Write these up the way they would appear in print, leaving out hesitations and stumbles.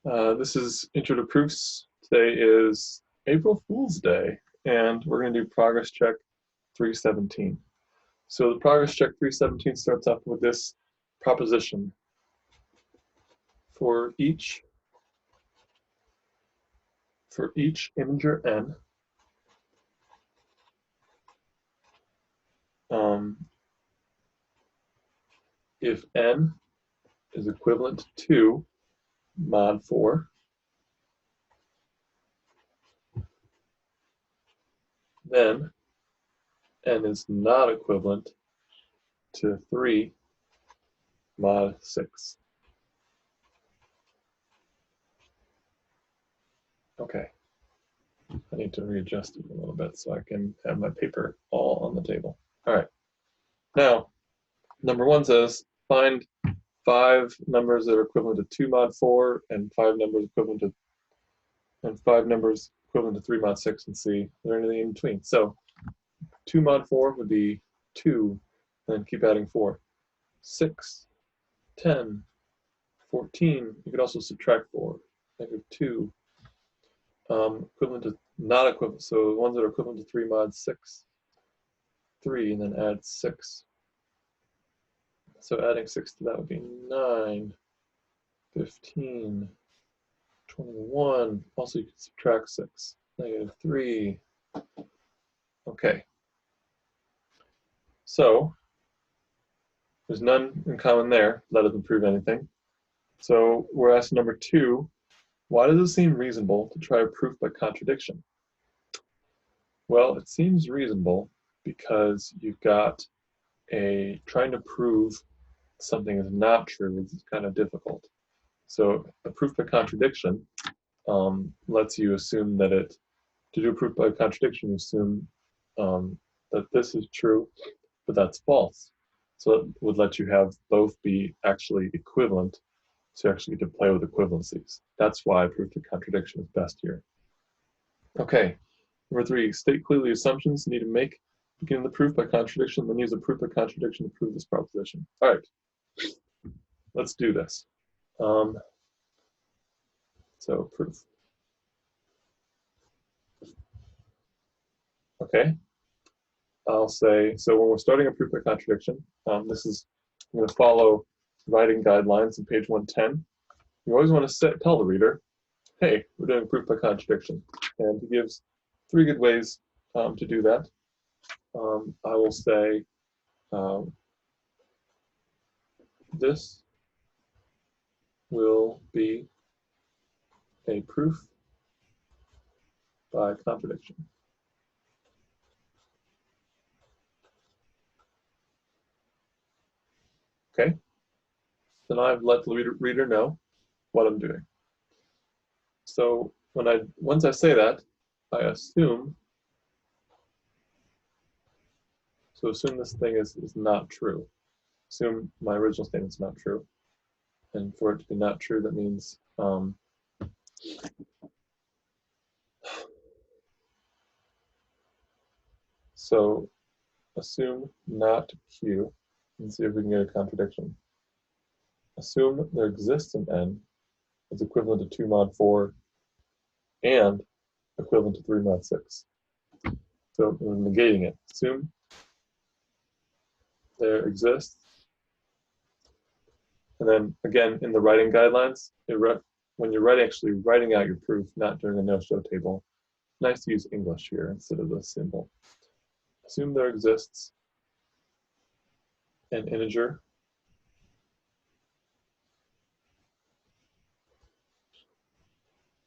This is Intro to Proofs. Today is April Fool's Day, and we're going to do Progress Check 317. So the Progress Check 317 starts off with this proposition. For each integer n, if n is equivalent to mod 4, then n is not equivalent to 3 mod 6. Okay, I need to readjust it a little bit so I can have my paper all on the table. All right, now number 1 says find 5 numbers that are equivalent to 2 mod 4 and 5 numbers equivalent to 3 mod 6, and see if there's anything in between. So 2 mod 4 would be 2, and then keep adding 4. 6, 10, 14. You could also subtract 4. -2. Equivalent to not equivalent. So ones that are equivalent to 3 mod 6. 3, and then add 6. So adding 6 to that would be 9, 15, 21. Also, you can subtract 6. -3. Okay. So there's none in common there. That doesn't prove anything. So we're asked number 2, why does it seem reasonable to try a proof by contradiction? Well, it seems reasonable because you've got trying to prove something is not true is kind of difficult. So a proof by contradiction lets you assume that to do a proof by contradiction, you assume that this is true, but that's false. So it would let you have both be actually equivalent, so you actually get to play with equivalencies. That's why proof by contradiction is best here. Okay, number 3, state clearly assumptions you need to make beginning the proof by contradiction, then use a proof by contradiction to prove this proposition. All right, let's do this. So proof. Okay, I'll say, so when we're starting a proof by contradiction, I'm going to follow writing guidelines on page 110. You always want to tell the reader, hey, we're doing proof by contradiction. And he gives 3 good ways to do that. I will say, this will be a proof by contradiction. Okay, then I've let the reader know what I'm doing. So once I say that, I assume this thing is not true. Assume my original statement's not true. And for it to be not true, that means so assume not Q and see if we can get a contradiction. Assume there exists an n that's equivalent to 2 mod 4 and equivalent to 3 mod 6. So we're negating it. Assume there exists. And then again, in the writing guidelines, when you're actually writing out your proof, not during a no-show table, nice to use English here instead of the symbol. Assume there exists an integer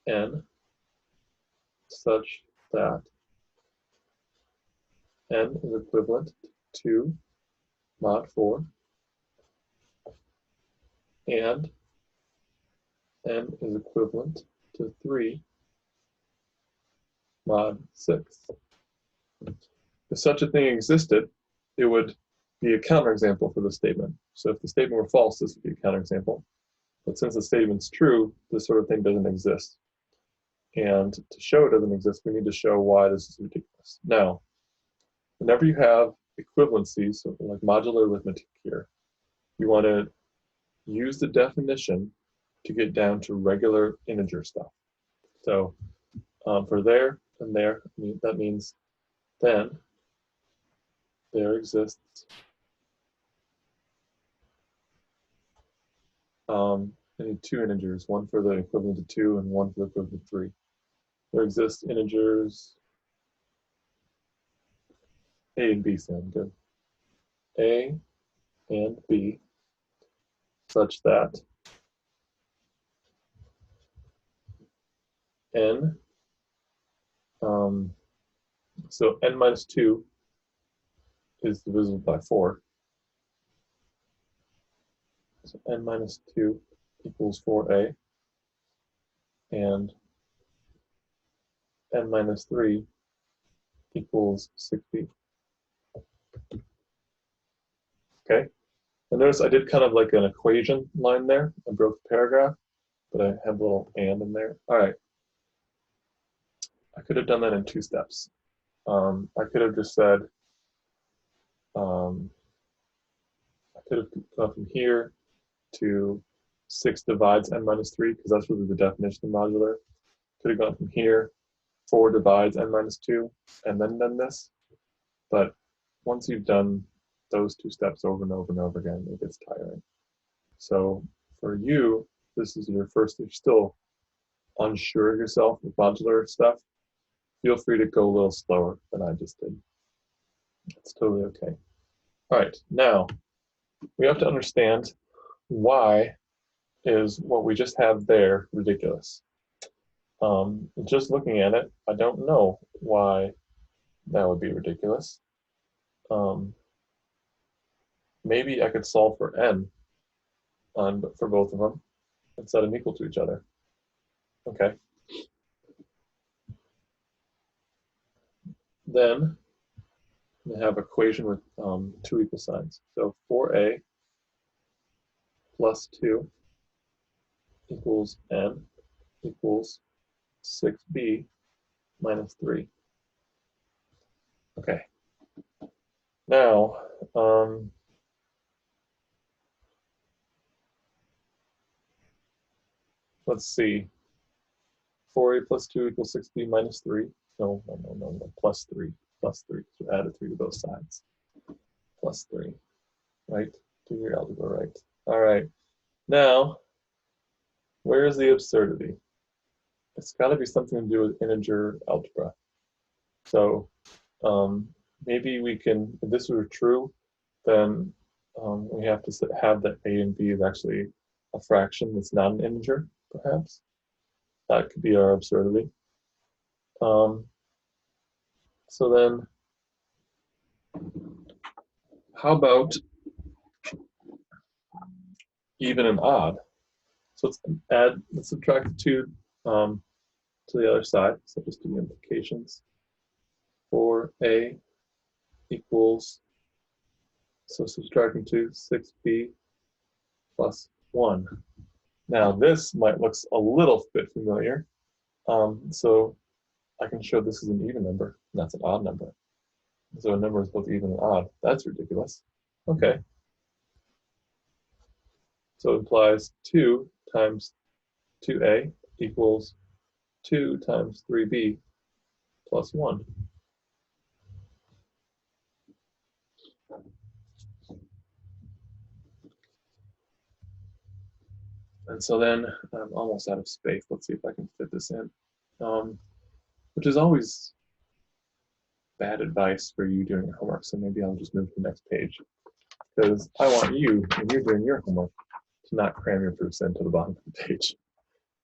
n such that n is equivalent to mod 4 and n is equivalent to 3 mod 6. If such a thing existed, it would be a counterexample for the statement. So if the statement were false, this would be a counterexample. But since the statement's true, this sort of thing doesn't exist. And to show it doesn't exist, we need to show why this is ridiculous. Now, whenever you have equivalencies, so like modular arithmetic here, you want to use the definition to get down to regular integer stuff. So for there and there, that means then there exists I need two integers, one for the equivalent to 2 and one for the equivalent to 3. There exist integers A and B sound good. A and B such that n, so n minus 2 is divisible by 4. So n minus 2 equals 4a, and n minus 3 equals 6b. Okay, and notice I did kind of like an equation line there. I broke the paragraph, but I have a little and in there. All right, I could have done that in 2 steps. I could have just said, I could have gone from here to 6 divides n minus 3, because that's really the definition of modular. Could have gone from here, 4 divides n minus 2, and then done this. But once you've done those 2 steps over and over and over again, it gets tiring. So for you, this is your first, if you're still unsure of yourself with modular stuff, feel free to go a little slower than I just did. It's totally okay. All right, now we have to understand why is what we just have there ridiculous. Just looking at it, I don't know why that would be ridiculous. Maybe I could solve for n for both of them and set them equal to each other. Okay. Then we have equation with 2 equal signs. So 4a plus 2 equals n equals 6b minus 3. Okay. Now, let's see. 4a plus 2 equals 6b minus 3. No, plus 3. Plus 3. So add a 3 to both sides. Plus 3. Right? Do your algebra right. All right. Now, where is the absurdity? It's got to be something to do with integer algebra. So maybe we can, if this were true, then we have to have that a and b is actually a fraction that's not an integer, perhaps. That could be our absurdity. So then, how about even and odd? So let's subtract the 2 to the other side. So just do the implications. 4a equals, so subtracting 2, 6b plus 1. Now this might look a little bit familiar. So I can show this is an even number, and that's an odd number. So a number is both even and odd. That's ridiculous. Okay. So it implies 2 times 2a equals 2 times 3b plus 1. And so then I'm almost out of space. Let's see if I can fit this in, which is always bad advice for you doing your homework. So maybe I'll just move to the next page, because I want you, when you're doing your homework, to not cram your proofs into the bottom of the page,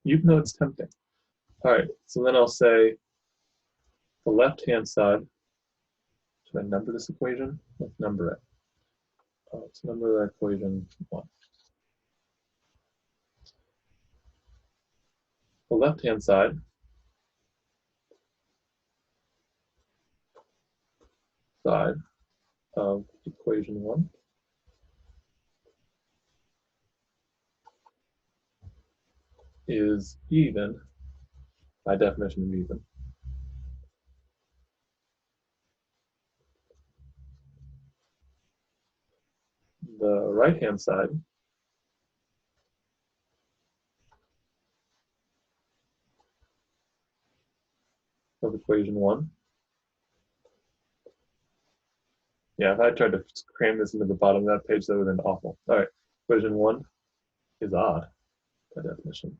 even though it's tempting. All right, so then I'll say the left-hand side, should I number this equation? Let's number it. Let's number that equation 1. The left-hand side of equation 1 is even, by definition of even. The right-hand side of equation 1. Yeah, if I tried to cram this into the bottom of that page, that would have been awful. All right, equation 1 is odd by definition.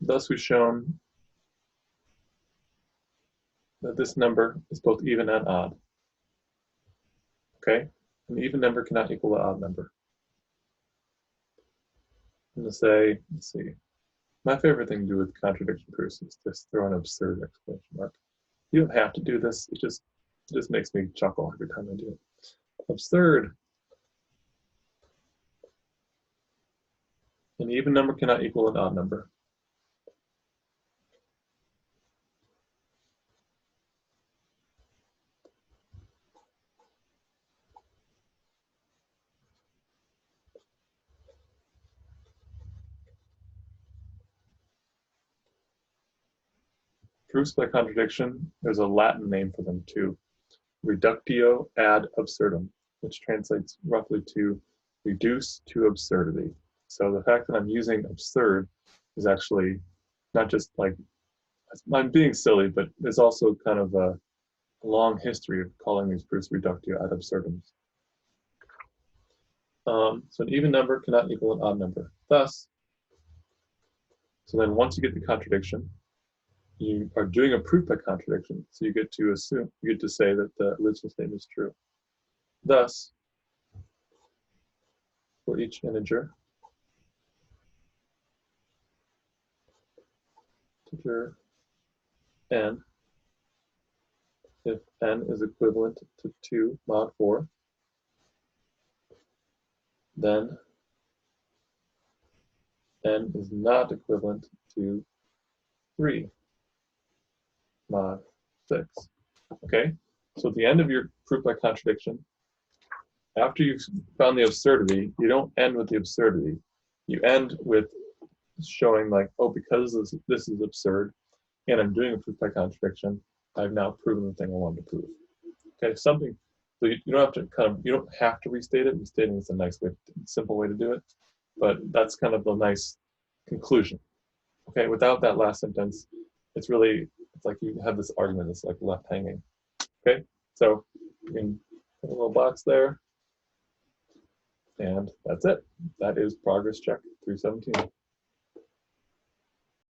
Thus, we've shown that this number is both even and odd. Okay? An even number cannot equal an odd number. I'm going to say, let's see. My favorite thing to do with contradiction proofs is just throw an absurd exclamation mark. You don't have to do this. It just makes me chuckle every time I do it. Absurd. An even number cannot equal an odd number. Proofs by contradiction, there's a Latin name for them too. Reductio ad absurdum, which translates roughly to reduce to absurdity. So the fact that I'm using absurd is actually not just like, I'm being silly, but there's also kind of a long history of calling these proofs reductio ad absurdum. So an even number cannot equal an odd number. Thus, so then once you get the contradiction, you are doing a proof by contradiction. So you get to assume, you get to say that the original statement is true. Thus, for each integer n, if n is equivalent to 2 mod 4, then n is not equivalent to 3 mod 6. Okay? So at the end of your proof by contradiction, after you've found the absurdity, you don't end with the absurdity. You end with showing like, oh, because this is absurd, and I'm doing a proof by contradiction, I've now proven the thing I wanted to prove. Okay, something. So you don't have to you don't have to restate it. Restating is a nice way, simple way to do it, but that's kind of the nice conclusion. Okay, without that last sentence, it's like you have this argument that's like left hanging. Okay, so you can put a little box there, and that's it. That is progress check 317.